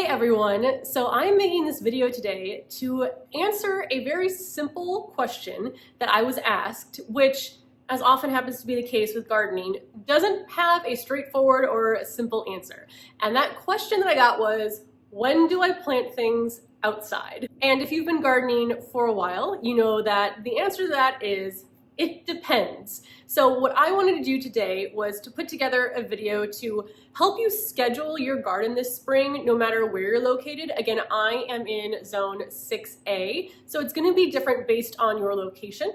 everyone, so I'm making this video today to answer a very simple question that I was asked, which, as often happens to be the case with gardening, doesn't have a straightforward or a simple answer. And that question that I got was, when do I plant things outside? And if you've been gardening for a while, you know that the answer to that is, it depends. So what I wanted to do today was to put together a video to help you schedule your garden this spring, no matter where you're located. Again, I am in zone 6A, so it's gonna be different based on your location,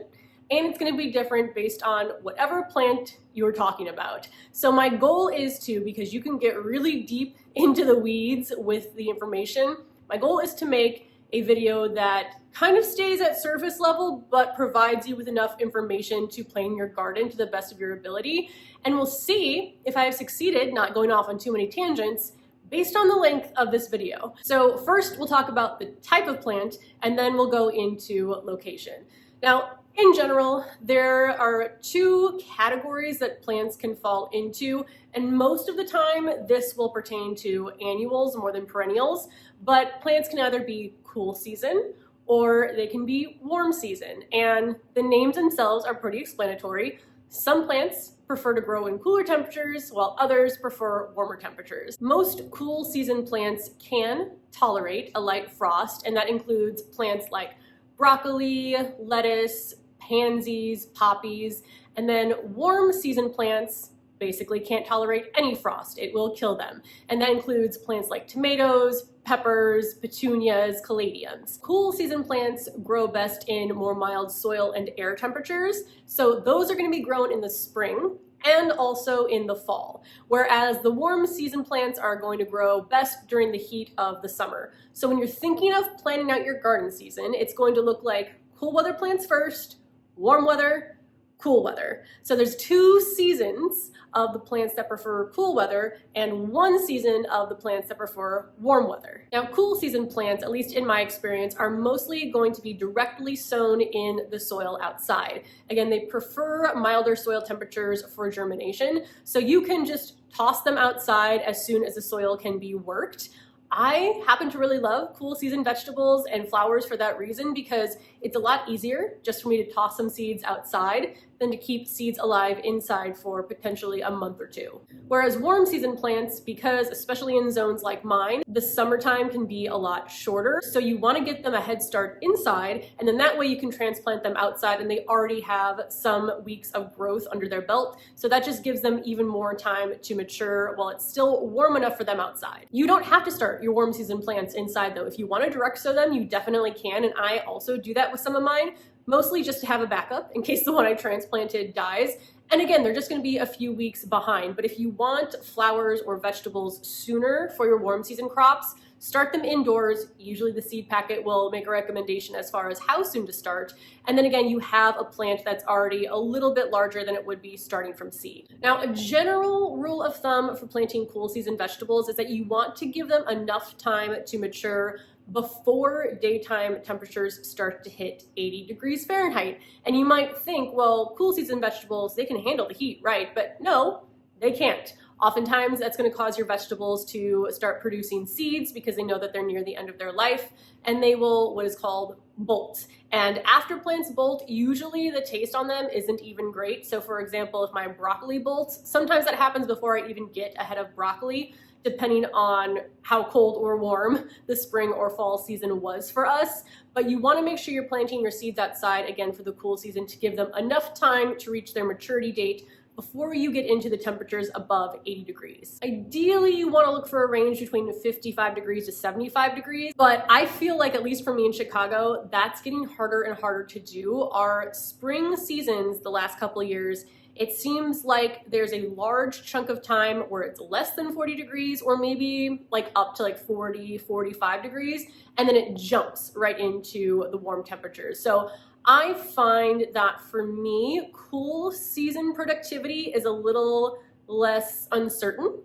and it's gonna be different based on whatever plant you're talking about. So my goal is to, because you can get really deep into the weeds with the information, my goal is to make a video that kind of stays at surface level, but provides you with enough information to plan your garden to the best of your ability. And we'll see if I have succeeded, not going off on too many tangents, based on the length of this video. So first we'll talk about the type of plant, and then we'll go into location. Now, in general, there are two categories that plants can fall into, and most of the time this will pertain to annuals more than perennials, but plants can either be cool season or they can be warm season, and the names themselves are pretty explanatory. Some plants prefer to grow in cooler temperatures, while others prefer warmer temperatures. Most cool season plants can tolerate a light frost, and that includes plants like broccoli, lettuce, pansies, poppies, and then warm season plants basically can't tolerate any frost. It will kill them. And that includes plants like tomatoes, peppers, petunias, caladiums. Cool season plants grow best in more mild soil and air temperatures, so those are going to be grown in the spring and also in the fall, whereas the warm season plants are going to grow best during the heat of the summer. So when you're thinking of planning out your garden season, it's going to look like cool weather plants first, warm weather, cool weather. So there's two seasons of the plants that prefer cool weather and one season of the plants that prefer warm weather. Now, cool season plants, at least in my experience, are mostly going to be directly sown in the soil outside. Again, they prefer milder soil temperatures for germination, so you can just toss them outside as soon as the soil can be worked. I happen to really love cool season vegetables and flowers for that reason, because it's a lot easier just for me to toss some seeds outside than to keep seeds alive inside for potentially a month or two. Whereas warm season plants, because especially in zones like mine, the summertime can be a lot shorter, so you want to get them a head start inside, and then that way you can transplant them outside and they already have some weeks of growth under their belt, so that just gives them even more time to mature while it's still warm enough for them outside. You don't have to start your warm season plants inside though. If you want to direct sow them, you definitely can, and I also do that with some of mine, mostly just to have a backup in case the one I transplanted dies. And again, they're just going to be a few weeks behind. But if you want flowers or vegetables sooner for your warm season crops, start them indoors. Usually the seed packet will make a recommendation as far as how soon to start. And then again, you have a plant that's already a little bit larger than it would be starting from seed. Now, a general rule of thumb for planting cool season vegetables is that you want to give them enough time to mature before daytime temperatures start to hit 80 degrees Fahrenheit. And you might think, well, cool season vegetables, they can handle the heat, right? But no, they can't. Oftentimes that's going to cause your vegetables to start producing seeds because they know that they're near the end of their life, and they will what is called bolt. And after plants bolt, usually the taste on them isn't even great. So for example, if my broccoli bolts, sometimes that happens before I even get ahead of broccoli, depending on how cold or warm the spring or fall season was for us. But you want to make sure you're planting your seeds outside, again, for the cool season, to give them enough time to reach their maturity date before you get into the temperatures above 80 degrees. Ideally, you want to look for a range between 55 degrees to 75 degrees, but I feel like, at least for me in Chicago, that's getting harder and harder to do. Our spring seasons the last couple of years, it seems like there's a large chunk of time where it's less than 40 degrees, or maybe like up to like 40, 45 degrees, and then it jumps right into the warm temperatures. So I find that for me, cool season productivity is a little less uncertain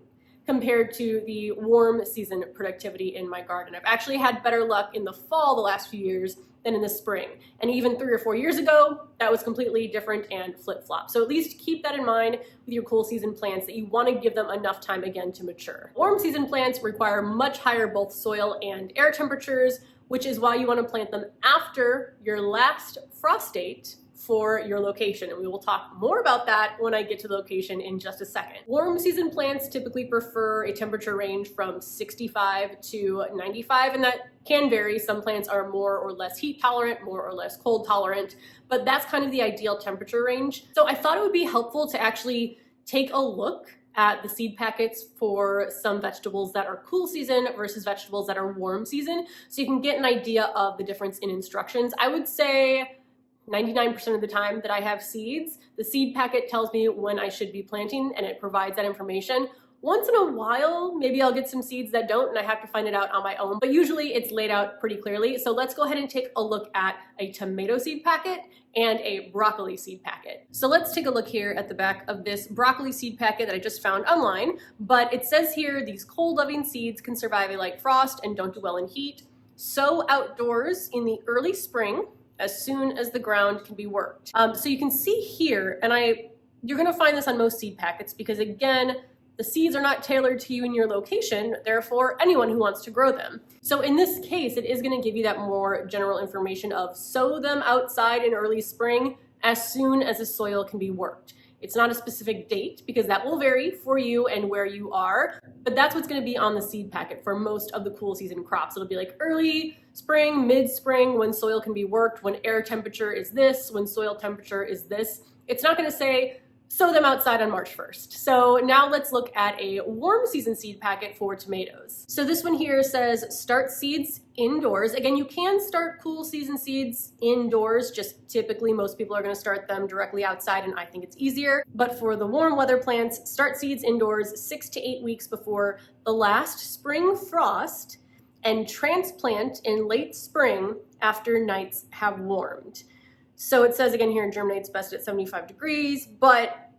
compared to the warm season productivity in my garden. I've actually had better luck in the fall the last few years than in the spring. And even 3 or 4 years ago, that was completely different and flip-flop. So at least keep that in mind with your cool season plants, that you want to give them enough time again to mature. Warm season plants require much higher both soil and air temperatures, which is why you want to plant them after your last frost date for your location. And we will talk more about that when I get to the location in just a second. Warm season plants typically prefer a temperature range from 65 to 95, and that can vary. Some plants are more or less heat tolerant, more or less cold tolerant, but that's kind of the ideal temperature range. So I thought it would be helpful to actually take a look at the seed packets for some vegetables that are cool season versus vegetables that are warm season, so you can get an idea of the difference in instructions. I would say 99% of the time that I have seeds, the seed packet tells me when I should be planting, and it provides that information. Once in a while, maybe I'll get some seeds that don't, and I have to find it out on my own, but usually it's laid out pretty clearly. So let's go ahead and take a look at a tomato seed packet and a broccoli seed packet. So let's take a look here at the back of this broccoli seed packet that I just found online, but it says here, these cold-loving seeds can survive a light frost and don't do well in heat. Sow outdoors in the early spring, as soon as the ground can be worked. So you can see here, and you're gonna find this on most seed packets because again, the seeds are not tailored to you and your location, therefore anyone who wants to grow them. So in this case, it is gonna give you that more general information of sow them outside in early spring as soon as the soil can be worked. It's not a specific date because that will vary for you and where you are, but that's what's gonna be on the seed packet for most of the cool season crops. It'll be like early spring, mid-spring, when soil can be worked, when air temperature is this, when soil temperature is this. It's not gonna say sow them outside on March 1st. So now let's look at a warm season seed packet for tomatoes. So this one here says start seeds indoors. Again, you can start cool season seeds indoors, just typically most people are gonna start them directly outside and I think it's easier. But for the warm weather plants, start seeds indoors 6 to 8 weeks before the last spring frost and transplant in late spring after nights have warmed. So it says again here, germinates best at 75 degrees, but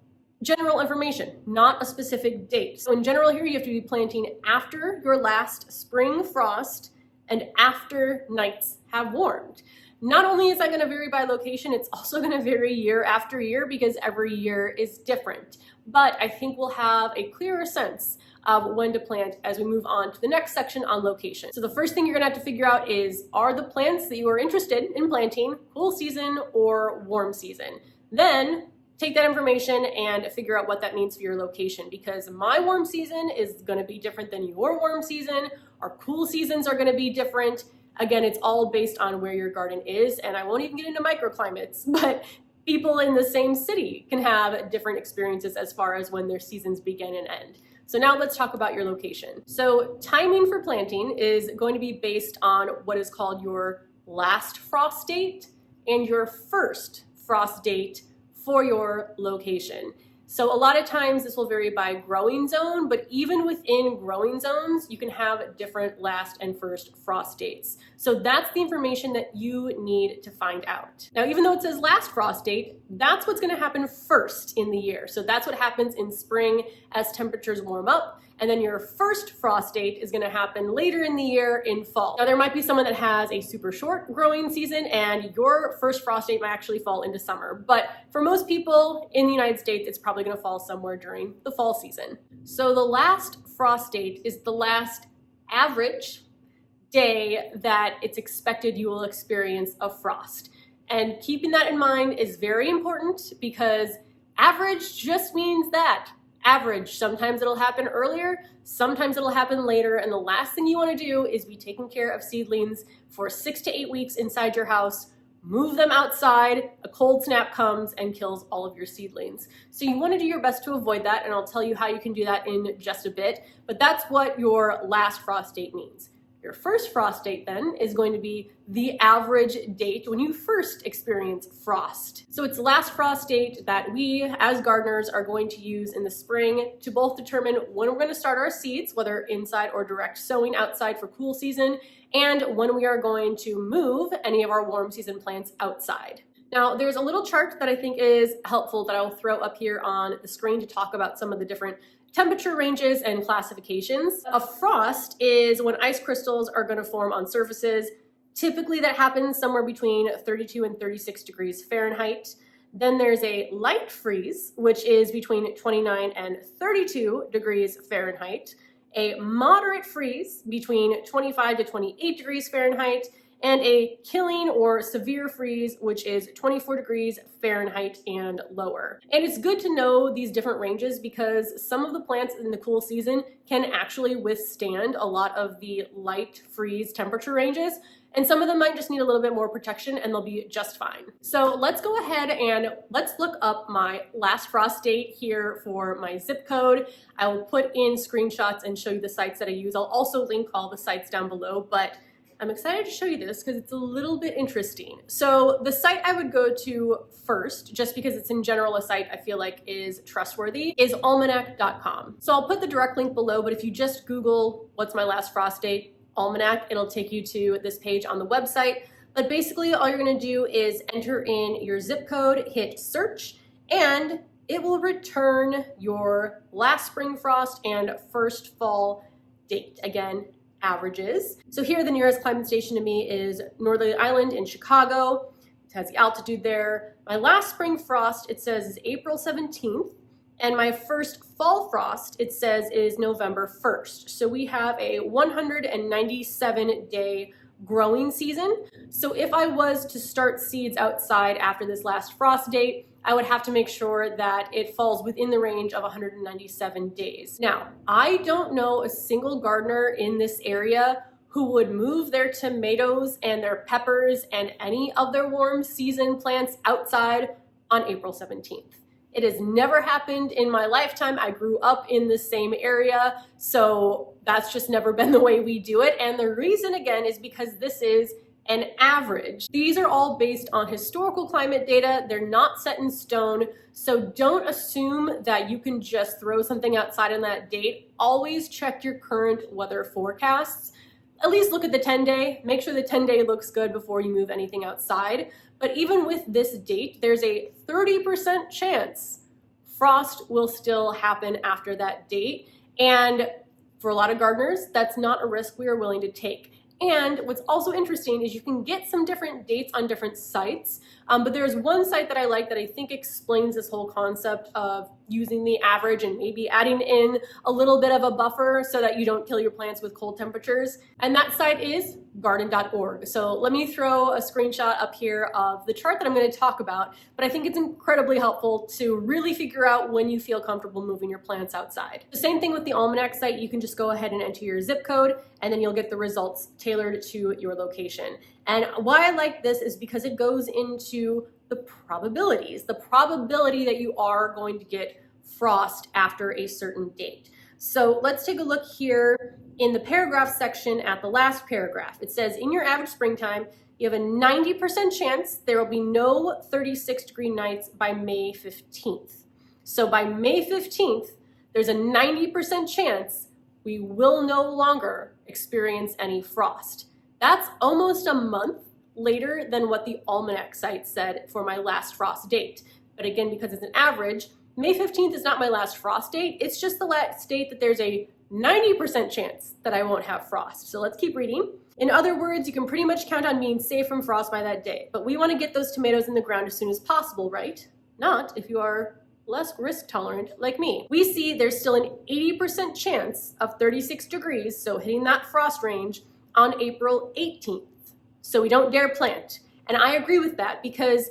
general information, not a specific date. So in general here, you have to be planting after your last spring frost and after nights have warmed. Not only is that going to vary by location, it's also going to vary year after year because every year is different. But I think we'll have a clearer sense of when to plant as we move on to the next section on location. So the first thing you're gonna have to figure out is, are the plants that you are interested in planting cool season or warm season? Then take that information and figure out what that means for your location, because my warm season is gonna be different than your warm season. Our cool seasons are gonna be different. Again, it's all based on where your garden is, and I won't even get into microclimates, but people in the same city can have different experiences as far as when their seasons begin and end. So now let's talk about your location. So timing for planting is going to be based on what is called your last frost date and your first frost date for your location. So a lot of times this will vary by growing zone, but even within growing zones, you can have different last and first frost dates. So that's the information that you need to find out. Now, even though it says last frost date, that's what's gonna happen first in the year. So that's what happens in spring as temperatures warm up. And then your first frost date is gonna happen later in the year in fall. Now there might be someone that has a super short growing season and your first frost date might actually fall into summer. But for most people in the United States, it's probably gonna fall somewhere during the fall season. So the last frost date is the last average day that it's expected you will experience a frost. And keeping that in mind is very important because average just means that. Average. Sometimes it'll happen earlier, sometimes it'll happen later, and the last thing you want to do is be taking care of seedlings for 6 to 8 weeks inside your house, move them outside, a cold snap comes and kills all of your seedlings. So you want to do your best to avoid that, and I'll tell you how you can do that in just a bit, but that's what your last frost date means. Your first frost date then is going to be the average date when you first experience frost. So it's last frost date that we as gardeners are going to use in the spring to both determine when we're going to start our seeds, whether inside or direct sowing outside for cool season, and when we are going to move any of our warm season plants outside. Now, there's a little chart that I think is helpful that I will throw up here on the screen to talk about some of the different temperature ranges and classifications. A frost is when ice crystals are going to form on surfaces. Typically that happens somewhere between 32 and 36 degrees Fahrenheit. Then there's a light freeze, which is between 29 and 32 degrees Fahrenheit. A moderate freeze between 25 to 28 degrees Fahrenheit, and a killing or severe freeze, which is 24 degrees Fahrenheit and lower. And it's good to know these different ranges because some of the plants in the cool season can actually withstand a lot of the light freeze temperature ranges, and some of them might just need a little bit more protection and they'll be just fine. So let's go ahead and let's look up my last frost date here for my zip code. I will put in screenshots and show you the sites that I use. I'll also link all the sites down below, but I'm excited to show you this because it's a little bit interesting. So the site I would go to first, just because it's in general a site I feel like is trustworthy, is almanac.com. So I'll put the direct link below, but if you just Google what's my last frost date, Almanac, it'll take you to this page on the website. But basically all you're gonna do is enter in your zip code, hit search, and it will return your last spring frost and first fall date. Again, averages. So here the nearest climate station to me is Northerly Island in Chicago. It has the altitude there. My last spring frost, it says, is April 17th. And my first fall frost, it says, is November 1st. So we have a 197-day growing season. So if I was to start seeds outside after this last frost date, I would have to make sure that it falls within the range of 197 days. Now, I don't know a single gardener in this area who would move their tomatoes and their peppers and any of their warm season plants outside on April 17th. It has never happened in my lifetime. I grew up in the same area, so that's just never been the way we do it. And the reason, again, is because this is an average. These are all based on historical climate data. They're not set in stone, so don't assume that you can just throw something outside on that date. Always check your current weather forecasts. At least look at the 10-day. Make sure the 10-day looks good before you move anything outside. But even with this date, there's a 30% chance frost will still happen after that date. And for a lot of gardeners, that's not a risk we are willing to take. And what's also interesting is you can get some different dates on different sites, but there's one site that I like that I think explains this whole concept of using the average and maybe adding in a little bit of a buffer so that you don't kill your plants with cold temperatures. And that site is garden.org. So let me throw a screenshot up here of the chart that I'm going to talk about, but I think it's incredibly helpful to really figure out when you feel comfortable moving your plants outside. The same thing with the Almanac site. You can just go ahead and enter your zip code and then you'll get the results tailored to your location. And why I like this is because it goes into the probabilities, the probability that you are going to get frost after a certain date. So let's take a look here in the paragraph section at the last paragraph. It says, in your average springtime, you have a 90% chance there will be no 36-degree nights by May 15th. So by May 15th, there's a 90% chance we will no longer experience any frost. That's almost a month later than what the Almanac site said for my last frost date. But again, because it's an average, May 15th is not my last frost date. It's just the last date that there's a 90% chance that I won't have frost. So let's keep reading. In other words, you can pretty much count on being safe from frost by that day. But we want to get those tomatoes in the ground as soon as possible, right? Not if you are less risk tolerant like me. We see there's still an 80% chance of 36 degrees, so hitting that frost range, on April 18th. So we don't dare plant. And I agree with that because,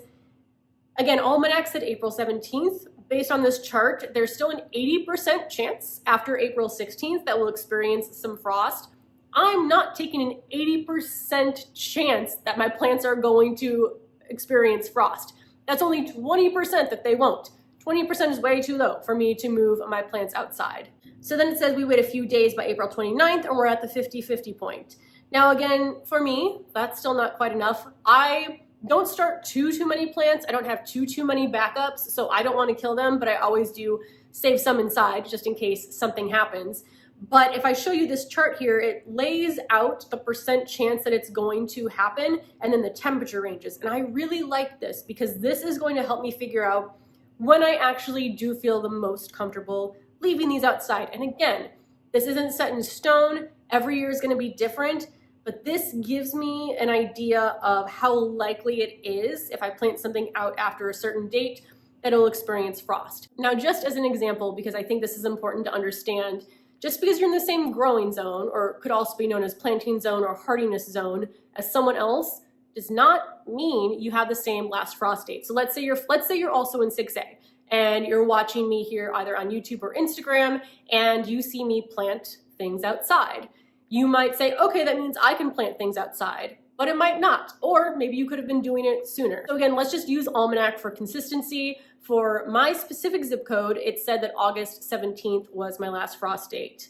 again, Almanac said April 17th. Based on this chart, there's still an 80% chance after April 16th that we'll experience some frost. I'm not taking an 80% chance that my plants are going to experience frost. That's only 20% that they won't. 20% is way too low for me to move my plants outside. So then it says we wait a few days by April 29th and we're at the 50-50 point. Now again, for me, that's still not quite enough. I don't start too many plants. I don't have too many backups, so I don't want to kill them, but I always do save some inside just in case something happens. But if I show you this chart here, it lays out the percent chance that it's going to happen and then the temperature ranges. And I really like this because this is going to help me figure out when I actually do feel the most comfortable leaving these outside. And again, this isn't set in stone. Every year is going to be different, but this gives me an idea of how likely it is if I plant something out after a certain date that it'll experience frost. Now, just as an example, because I think this is important to understand, just because you're in the same growing zone, or could also be known as planting zone or hardiness zone, as someone else, does not mean you have the same last frost date. So let's say you're also in 6A and you're watching me here either on YouTube or Instagram, and you see me plant things outside. You might say, okay, that means I can plant things outside, but it might not. Or maybe you could have been doing it sooner. So again, let's just use Almanac for consistency. For my specific zip code, it said that August 17th was my last frost date.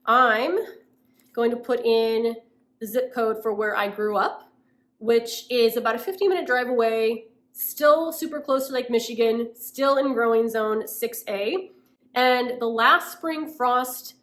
I'm going to put in the zip code for where I grew up, which is about a 15-minute drive away, still super close to Lake Michigan, still in growing zone 6A. And the last spring frost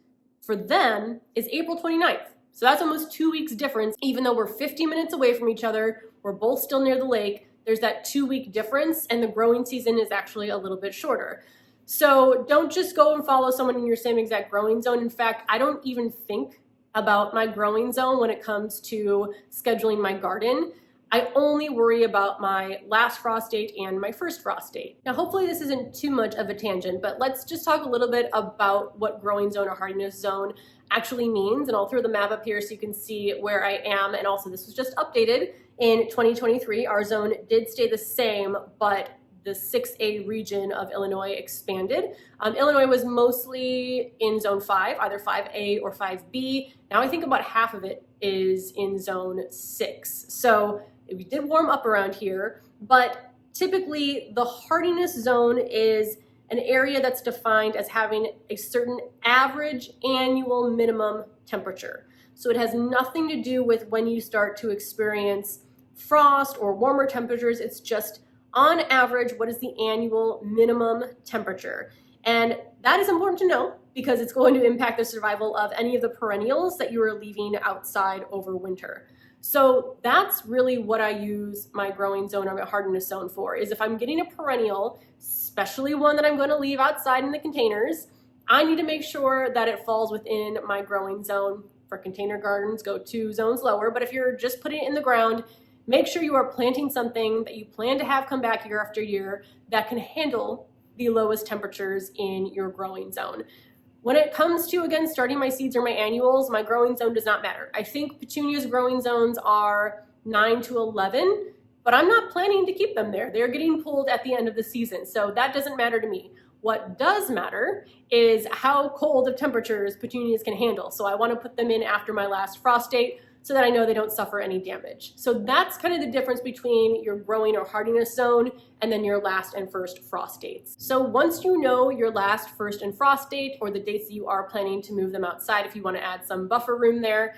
for them is April 29th. So that's almost 2 weeks difference. Even though we're 50 minutes away from each other, we're both still near the lake, there's that 2-week difference, and the growing season is actually a little bit shorter. So don't just go and follow someone in your same exact growing zone. In fact, I don't even think about my growing zone when it comes to scheduling my garden. I only worry about my last frost date and my first frost date. Now, hopefully this isn't too much of a tangent, but let's just talk a little bit about what growing zone or hardiness zone actually means. And I'll throw the map up here so you can see where I am. And also, this was just updated in 2023. Our zone did stay the same, but the 6A region of Illinois expanded. Illinois was mostly in zone 5, either 5A or 5B. Now I think about half of it is in zone 6. So we did warm up around here, but typically the hardiness zone is an area that's defined as having a certain average annual minimum temperature. So it has nothing to do with when you start to experience frost or warmer temperatures. It's just on average, what is the annual minimum temperature? And that is important to know because it's going to impact the survival of any of the perennials that you are leaving outside over winter. So that's really what I use my growing zone or my hardiness zone for, is if I'm getting a perennial, especially one that I'm going to leave outside in the containers, I need to make sure that it falls within my growing zone. For container gardens, go 2 zones lower, but if you're just putting it in the ground, make sure you are planting something that you plan to have come back year after year that can handle the lowest temperatures in your growing zone. When it comes to, again, starting my seeds or my annuals, my growing zone does not matter. I think petunias growing zones are 9 to 11, but I'm not planning to keep them there. They're getting pulled at the end of the season, so that doesn't matter to me. What does matter is how cold of temperatures petunias can handle. So I want to put them in after my last frost date so that I know they don't suffer any damage. So that's kind of the difference between your growing or hardiness zone and then your last and first frost dates. So once you know your last, first, and frost date, or the dates that you are planning to move them outside if you want to add some buffer room there,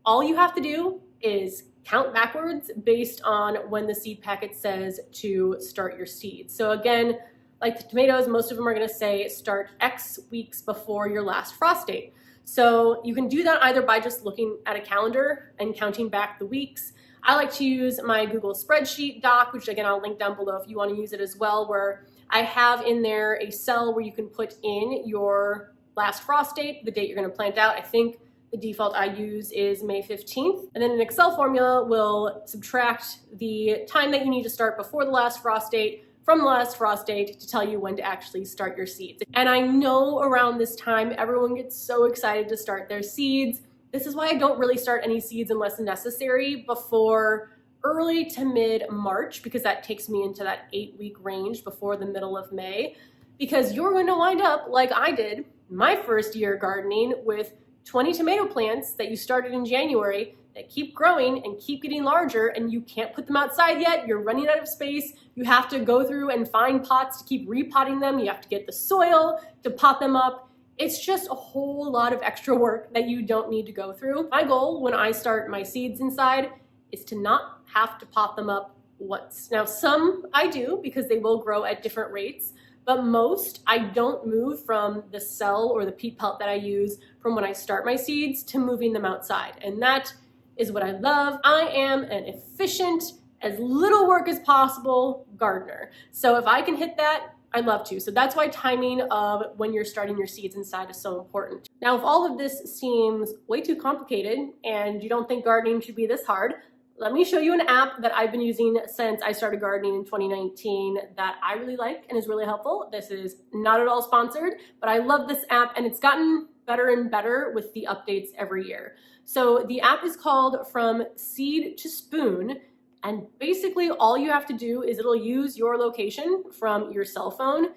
all you have to do is count backwards based on when the seed packet says to start your seeds. So again, like the tomatoes, most of them are going to say start X weeks before your last frost date. So you can do that either by just looking at a calendar and counting back the weeks. I like to use my Google spreadsheet doc, which again, I'll link down below if you want to use it as well, where I have in there a cell where you can put in your last frost date, the date you're going to plant out. I think the default I use is May 15th. And then an Excel formula will subtract the time that you need to start before the last frost date from the last frost date to tell you when to actually start your seeds. And I know around this time, everyone gets so excited to start their seeds. This is why I don't really start any seeds unless necessary before early to mid-March, because that takes me into that 8-week range before the middle of May, because you're going to wind up like I did my first year gardening with 20 tomato plants that you started in January that keep growing and keep getting larger, and you can't put them outside yet. You're running out of space. You have to go through and find pots to keep repotting them. You have to get the soil to pot them up. It's just a whole lot of extra work that you don't need to go through. My goal when I start my seeds inside is to not have to pot them up once. Now, some I do because they will grow at different rates, but most I don't move from the cell or the peat pellet that I use from when I start my seeds to moving them outside. And that is what I love. I am an efficient, as little work as possible gardener. So if I can hit that, I'd love to. So that's why timing of when you're starting your seeds inside is so important. Now, if all of this seems way too complicated and you don't think gardening should be this hard, let me show you an app that I've been using since I started gardening in 2019 that I really like and is really helpful. This is not at all sponsored, but I love this app and it's gotten better and better with the updates every year. So the app is called From Seed to Spoon. And basically all you have to do is it'll use your location from your cell phone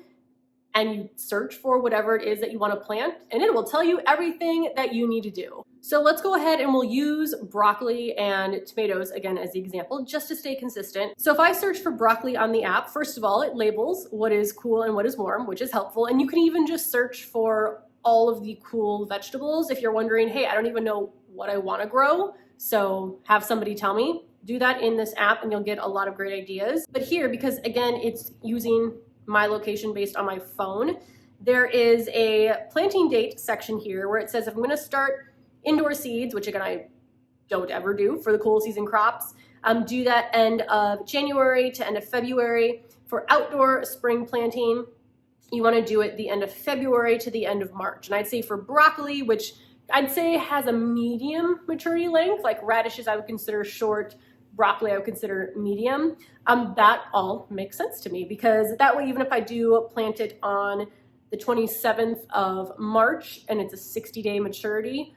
and you search for whatever it is that you want to plant and it will tell you everything that you need to do. So let's go ahead and we'll use broccoli and tomatoes again as the example just to stay consistent. So if I search for broccoli on the app, first of all, it labels what is cool and what is warm, which is helpful. And you can even just search for all of the cool vegetables if you're wondering, hey, I don't even know what I want to grow, so have somebody tell me. Do that in this app and you'll get a lot of great ideas. But here, because again, it's using my location based on my phone, there is a planting date section here where it says if I'm gonna start indoor seeds, which again, I don't ever do for the cool season crops, do that end of January to end of February. For outdoor spring planting, you wanna do it the end of February to the end of March. And I'd say for broccoli, which I'd say has a medium maturity length, like radishes I would consider short, broccoli I would consider medium, that all makes sense to me because that way even if I do plant it on the 27th of March and it's a 60-day maturity,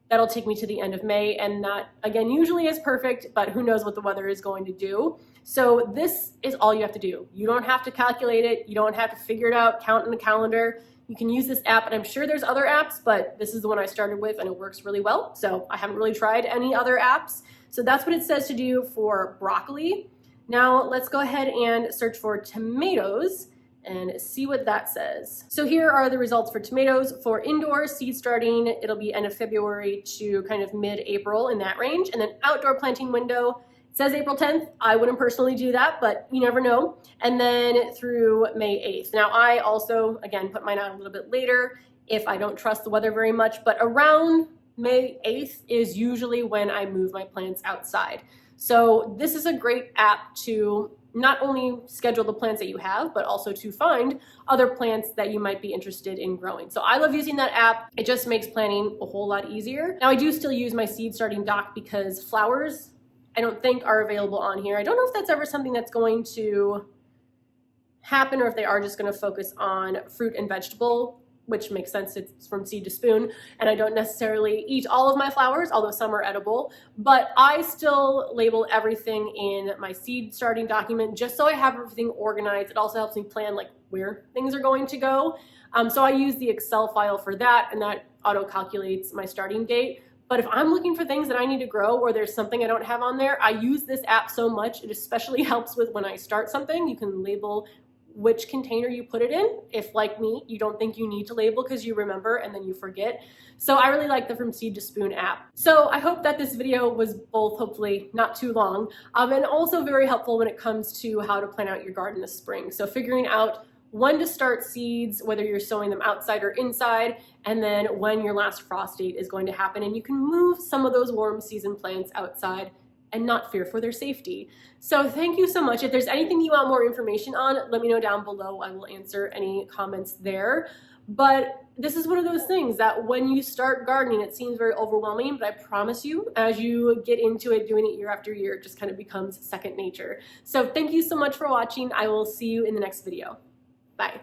that'll take me to the end of May, and that again usually is perfect, but who knows what the weather is going to do. So this is all you have to do. You don't have to calculate it, you don't have to figure it out, count in the calendar. You can use this app, and I'm sure there's other apps, but this is the one I started with and it works really well. So I haven't really tried any other apps. So that's what it says to do for broccoli. Now let's go ahead and search for tomatoes and see what that says. So here are the results for tomatoes. For indoor seed starting, it'll be end of February to kind of mid-April in that range. And then outdoor planting window, it says April 10th. I wouldn't personally do that, but you never know. And then through May 8th. Now I also, again, put mine out a little bit later if I don't trust the weather very much, but around May 8th is usually when I move my plants outside. So this is a great app to not only schedule the plants that you have, but also to find other plants that you might be interested in growing. So I love using that app. It just makes planning a whole lot easier. Now I do still use my seed starting dock because flowers I don't think are available on here. I don't know if that's ever something that's going to happen or if they are just going to focus on fruit and vegetable, which makes sense, it's from seed to spoon, and I don't necessarily eat all of my flowers, although some are edible, but I still label everything in my seed starting document just so I have everything organized. It also helps me plan like where things are going to go. So I use the Excel file for that, and that auto calculates my starting date. But if I'm looking for things that I need to grow or there's something I don't have on there, I use this app so much. It especially helps with when I start something. You can label which container you put it in. If like me, you don't think you need to label because you remember and then you forget. So I really like the From Seed to Spoon app. So I hope that this video was both hopefully not too long and also very helpful when it comes to how to plan out your garden this spring. So figuring out when to start seeds, whether you're sowing them outside or inside, and then when your last frost date is going to happen. And you can move some of those warm season plants outside and not fear for their safety. So thank you so much. If there's anything you want more information on, let me know down below. I will answer any comments there. But this is one of those things that when you start gardening, it seems very overwhelming, but I promise you, as you get into it, doing it year after year, it just kind of becomes second nature. So thank you so much for watching. I will see you in the next video. Bye.